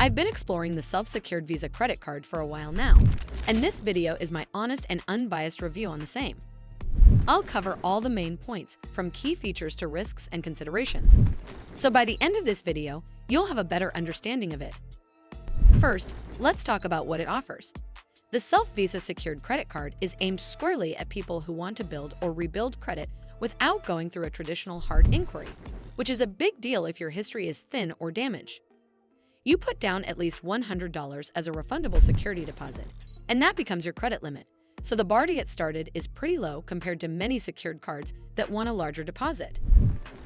I've been exploring the self-secured Visa credit card for a while now, and this video is my honest and unbiased review on the same. I'll cover all the main points, from key features to risks and considerations. So by the end of this video, you'll have a better understanding of it. First, let's talk about what it offers. The Self-Visa secured credit card is aimed squarely at people who want to build or rebuild credit without going through a traditional hard inquiry, which is a big deal if your history is thin or damaged. You put down at least $100 as a refundable security deposit, and that becomes your credit limit. So the bar to get started is pretty low compared to many secured cards that want a larger deposit.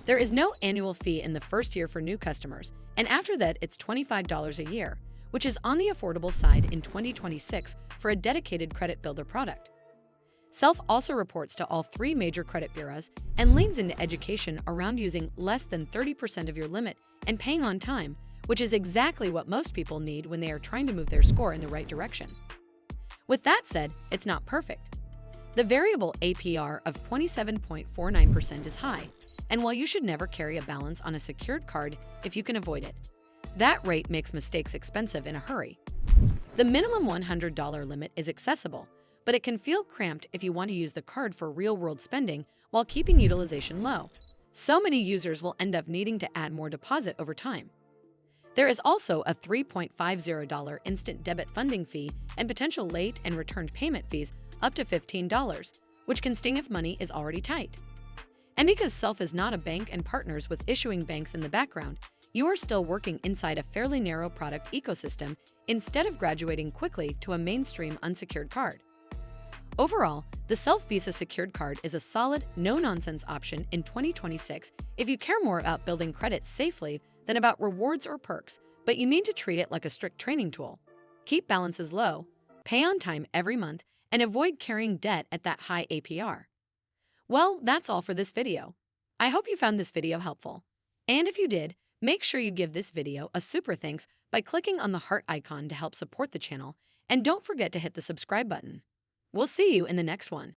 There is no annual fee in the first year for new customers, and after that it's $25 a year, which is on the affordable side in 2026 for a dedicated credit builder product. Self also reports to all 3 major credit bureaus and leans into education around using less than 30% of your limit and paying on time, which is exactly what most people need when they are trying to move their score in the right direction. With that said, it's not perfect. The variable APR of 27.49% is high, and while you should never carry a balance on a secured card if you can avoid it, that rate makes mistakes expensive in a hurry. The minimum $100 limit is accessible, but it can feel cramped if you want to use the card for real-world spending while keeping utilization low. So many users will end up needing to add more deposit over time. There is also a $3.50 instant debit funding fee and potential late and returned payment fees up to $15, which can sting if money is already tight. And because Self is not a bank and partners with issuing banks in the background, you are still working inside a fairly narrow product ecosystem instead of graduating quickly to a mainstream unsecured card. Overall, the Self-Visa secured card is a solid, no-nonsense option in 2026 if you care more about building credit safely than about rewards or perks, but you mean to treat it like a strict training tool. Keep balances low, pay on time every month, and avoid carrying debt at that high APR. Well, that's all for this video. I hope you found this video helpful. And if you did, make sure you give this video a super thanks by clicking on the heart icon to help support the channel, and don't forget to hit the subscribe button. We'll see you in the next one.